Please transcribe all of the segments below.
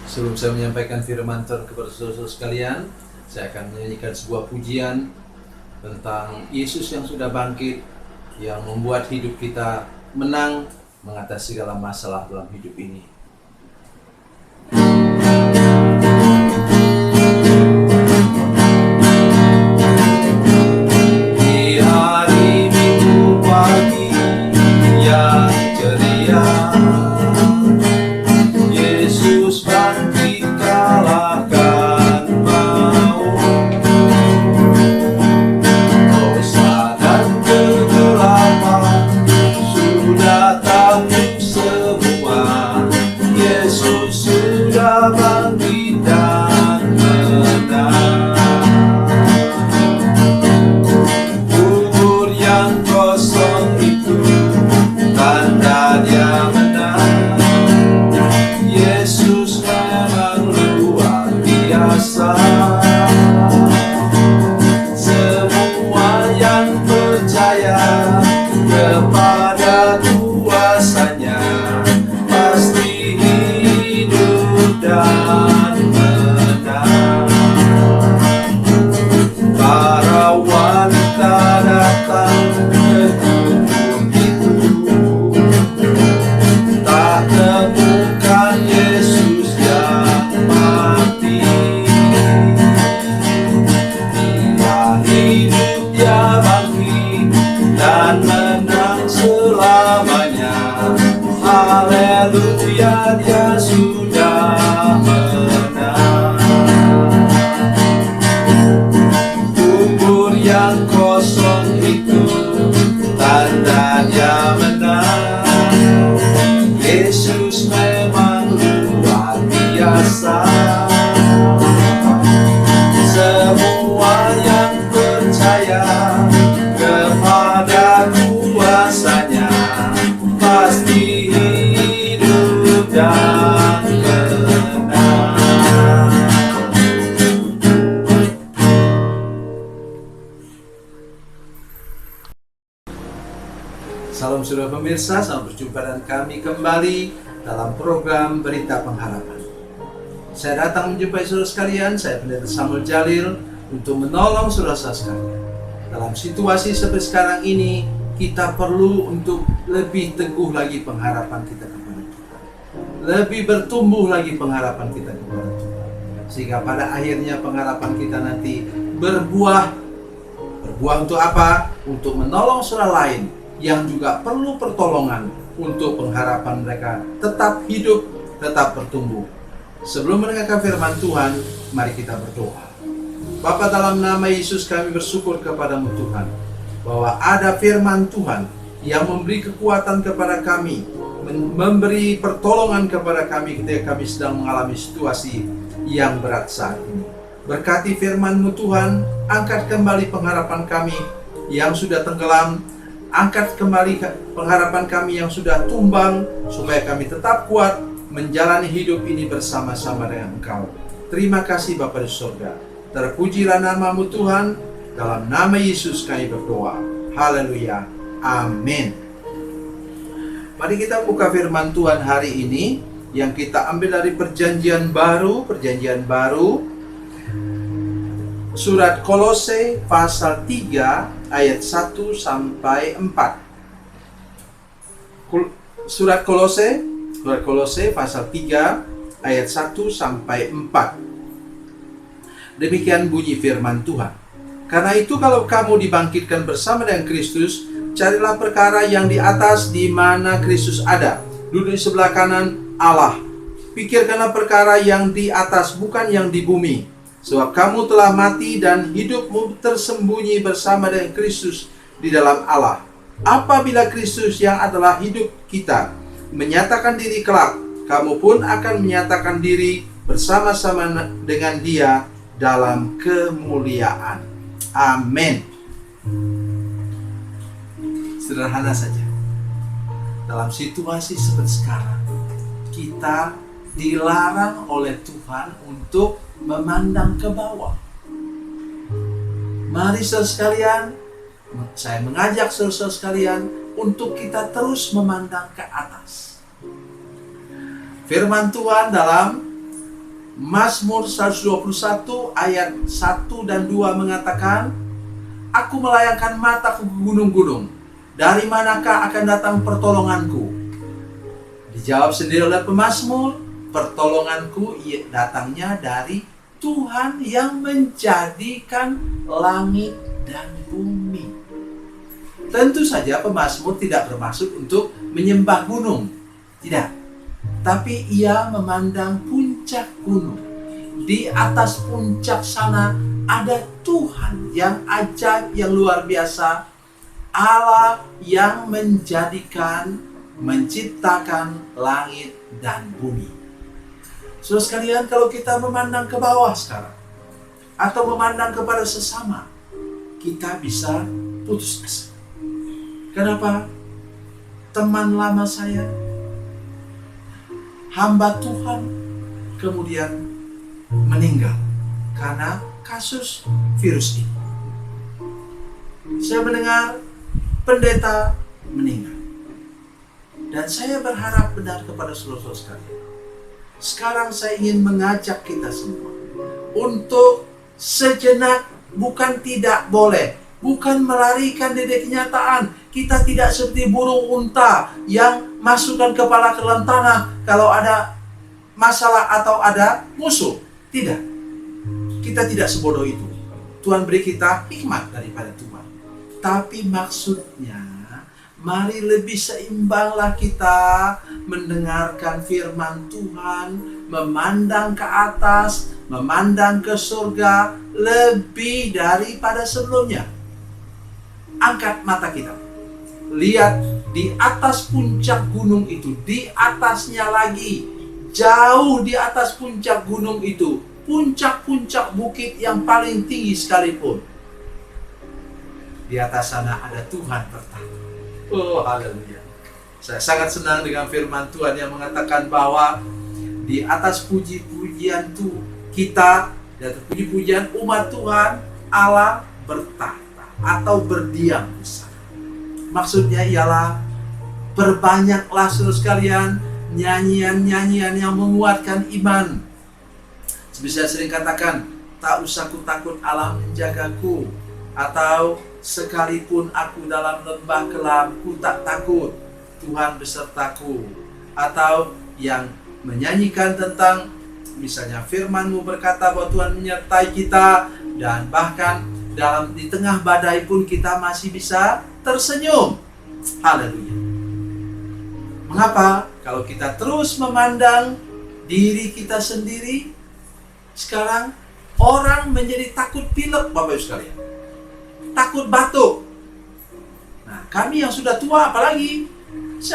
Sebelum saya menyampaikan firman Tuhan kepada saudara-saudara sekalian, saya akan menyanyikan sebuah pujian tentang Yesus yang sudah bangkit, yang membuat hidup kita menang mengatasi segala masalah dalam hidup ini. Di hari Minggu pagi yang ceria, Yesus bangkit kalahkan maut. Dosa dan kegelapan sudah takluk semua. Yesus sudah bangkit dan menang. Kubur yang kosong itu tanda Dia menang. Yesus memang luar biasa. Semua yang percaya kepada kuasa-Nya pasti hidup dan menang. Para wanita datang ke kubur itu, tak temukan Yesus yang mati. Dia hidup, Dia bangkit dan menang selamanya. Haleluya, Dia sudah menang. Kubur yang kosong itu tanda Dia menang. Yesus memang luar biasa. Semua yang percaya kepada kuasa-Nya pasti hidup dan menang. Salam saudara pemirsa, selamat berjumpa dengan kami kembali dalam program Berita Pengharapan. Saya datang menjumpai saudara sekalian, saya Pendeta Samuel Jalil untuk menolong saudara-saudara sekalian. Dalam situasi seperti sekarang ini, kita perlu untuk lebih teguh lagi pengharapan kita kepada Tuhan. Lebih bertumbuh lagi pengharapan kita kepada Tuhan. Sehingga pada akhirnya pengharapan kita nanti berbuah. Berbuah untuk apa? Untuk menolong saudara lain yang juga perlu pertolongan untuk pengharapan mereka tetap hidup, tetap bertumbuh. Sebelum mendengarkan firman Tuhan, mari kita berdoa. Bapa, dalam nama Yesus kami bersyukur kepadamu Tuhan, bahwa ada firman Tuhan yang memberi kekuatan kepada kami, memberi pertolongan kepada kami ketika kami sedang mengalami situasi yang berat saat ini. Berkati firman-Mu Tuhan, angkat kembali pengharapan kami yang sudah tenggelam, angkat kembali pengharapan kami yang sudah tumbang, supaya kami tetap kuat menjalani hidup ini bersama-sama dengan Engkau. Terima kasih Bapa di surga. Terpujilah nama-Mu Tuhan. Dalam nama Yesus kami berdoa. Haleluya. Amin. Mari kita buka firman Tuhan hari ini yang kita ambil dari Perjanjian Baru, Surat Kolose pasal 3 ayat 1 sampai 4. Surat Kolose pasal 3 ayat 1 sampai 4. Demikian bunyi firman Tuhan. Karena itu kalau kamu dibangkitkan bersama dengan Kristus, carilah perkara yang di atas, di mana Kristus ada, duduk di sebelah kanan Allah. Pikirkanlah perkara yang di atas, bukan yang di bumi. Sebab kamu telah mati dan hidupmu tersembunyi bersama dengan Kristus di dalam Allah. Apabila Kristus yang adalah hidup kita menyatakan diri kelak, kamu pun akan menyatakan diri bersama-sama dengan Dia dalam kemuliaan. Amin. Sederhana saja. Dalam situasi seperti sekarang, kita dilarang oleh Tuhan untuk memandang ke bawah. Mari saudara sekalian, saya mengajak saudara sekalian untuk kita terus memandang ke atas. Firman Tuhan dalam Mazmur 121 ayat 1 dan 2 mengatakan, Aku melayangkan mata ke gunung-gunung, dari manakah akan datang pertolonganku? Dijawab sendiri oleh pemazmur, pertolonganku datangnya dari Tuhan yang menjadikan langit dan bumi. Tentu saja pemazmur tidak bermaksud untuk menyembah gunung, tidak. Tapi ia memandang puncak gunung. Di atas puncak sana ada Tuhan yang ajaib, yang luar biasa. Allah yang menciptakan langit dan bumi. Saudara sekalian, kalau kita memandang ke bawah sekarang, atau memandang kepada sesama, kita bisa putus asa. Kenapa? Teman lama saya, hamba Tuhan, kemudian meninggal karena kasus virus ini. Saya mendengar pendeta meninggal. Dan saya berharap benar kepada saudara-saudara sekalian. Sekarang saya ingin mengajak kita semua untuk sejenak, bukan tidak boleh, bukan melarikan dari kenyataan. Kita tidak seperti burung unta yang masukkan kepala ke dalam tanah kalau ada masalah atau ada musuh. Tidak. Kita tidak sebodoh itu. Tuhan beri kita hikmat daripada Tuhan. Tapi maksudnya, mari lebih seimbanglah kita mendengarkan firman Tuhan, memandang ke atas, memandang ke surga lebih daripada sebelumnya. Angkat mata kita. Lihat di atas puncak gunung itu, di atasnya lagi, jauh di atas puncak gunung itu, puncak-puncak bukit yang paling tinggi sekalipun. Di atas sana ada Tuhan bertata. Oh, haleluya. Saya sangat senang dengan firman Tuhan yang mengatakan bahwa di atas puji-pujian kita, di atas puji-pujian umat Tuhan, Allah bertata atau berdiam di sana. Maksudnya ialah perbanyaklah saudara sekalian nyanyian-nyanyian yang menguatkan iman. Seperti saya sering katakan, tak usah ku takut, Allah menjagaku. Atau sekalipun aku dalam lembah kelam, ku tak takut, Tuhan besertaku. Atau yang menyanyikan tentang misalnya firman-Mu berkata bahwa Tuhan menyertai kita, dan bahkan di tengah badai pun kita masih bisa tersenyum. Haleluya. Mengapa? Kalau kita terus memandang diri kita sendiri, sekarang orang menjadi takut pilek, Bapak Ibu sekalian. Takut batuk. Nah, kami yang sudah tua apalagi,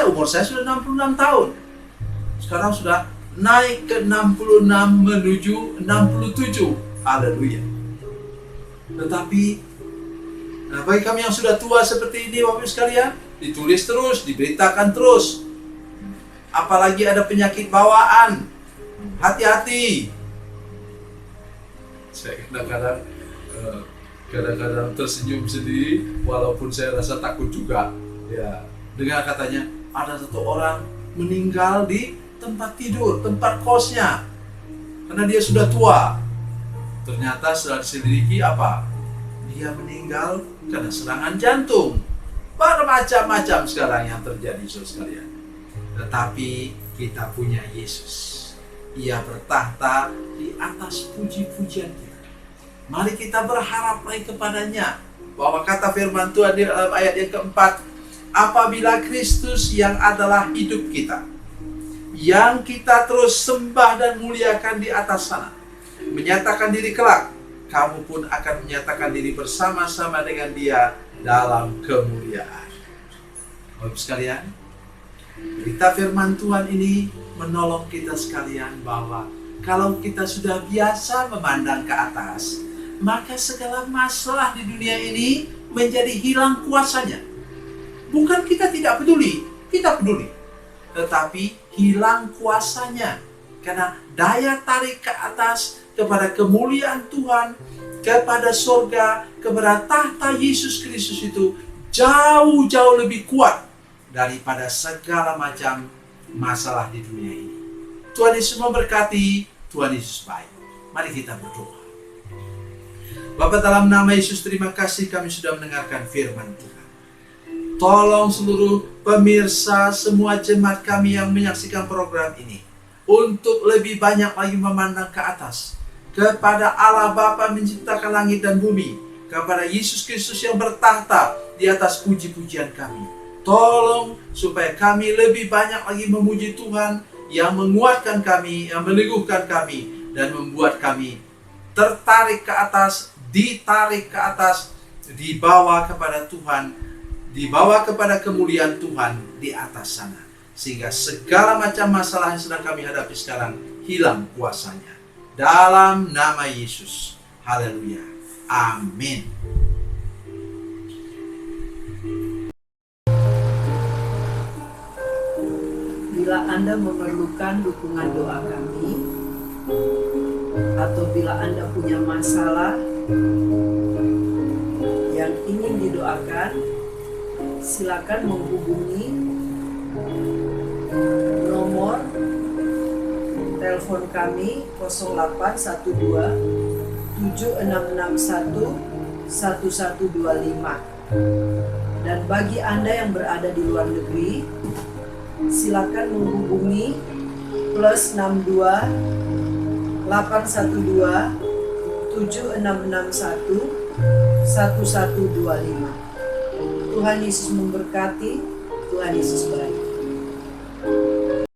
umur saya sudah 66 tahun. Sekarang sudah naik ke 66 menuju 67. Haleluya. Tetapi bagi kami yang sudah tua seperti ini, Bapak Ibu sekalian, ditulis terus, diberitakan terus. Apalagi ada penyakit bawaan, hati-hati. Saya kadang-kadang tersenyum sendiri, walaupun saya rasa takut juga. Ya, dengar katanya ada satu orang meninggal di tempat tidur, tempat kosnya, karena dia sudah tua. Ternyata setelah diselidiki apa? Dia meninggal karena serangan jantung. Bermacam-macam sekarang yang terjadi, saudara sekalian. Tetapi kita punya Yesus. Ia bertahta di atas puji-pujian kita. Mari kita berharap lagi kepadanya. Bahwa kata firman Tuhan di dalam ayat yang keempat, apabila Kristus yang adalah hidup kita, yang kita terus sembah dan muliakan di atas sana, menyatakan diri kelak, kamu pun akan menyatakan diri bersama-sama dengan Dia dalam kemuliaan. Bapak sekalian, berita firman Tuhan ini menolong kita sekalian bahwa kalau kita sudah biasa memandang ke atas, maka segala masalah di dunia ini menjadi hilang kuasanya. Bukan kita tidak peduli, kita peduli. Tetapi hilang kuasanya. Karena daya tarik ke atas kepada kemuliaan Tuhan, kepada surga, kepada tahta Yesus Kristus itu jauh-jauh lebih kuat daripada segala macam masalah di dunia ini. Tuhan Yesus memberkati, Tuhan Yesus baik. Mari kita berdoa. Bapa, dalam nama Yesus, terima kasih kami sudah mendengarkan firman Tuhan. Tolong seluruh pemirsa, semua jemaat kami yang menyaksikan program ini untuk lebih banyak lagi memandang ke atas, kepada Allah Bapa menciptakan langit dan bumi, kepada Yesus Kristus yang bertahta di atas puji-pujian kami. Tolong supaya kami lebih banyak lagi memuji Tuhan yang menguatkan kami, yang meneguhkan kami, dan membuat kami tertarik ke atas, ditarik ke atas, dibawa kepada Tuhan, dibawa kepada kemuliaan Tuhan di atas sana. Sehingga segala macam masalah yang sedang kami hadapi sekarang hilang kuasanya. Dalam nama Yesus. Haleluya. Amin. Bila Anda memerlukan dukungan doa kami, atau bila Anda punya masalah yang ingin didoakan, silakan menghubungi nomor telepon kami 0812 7661 1125. Dan bagi Anda yang berada di luar negeri, silakan menghubungi +62 812 7661 1125. Tuhan Yesus memberkati. Tuhan Yesus baik.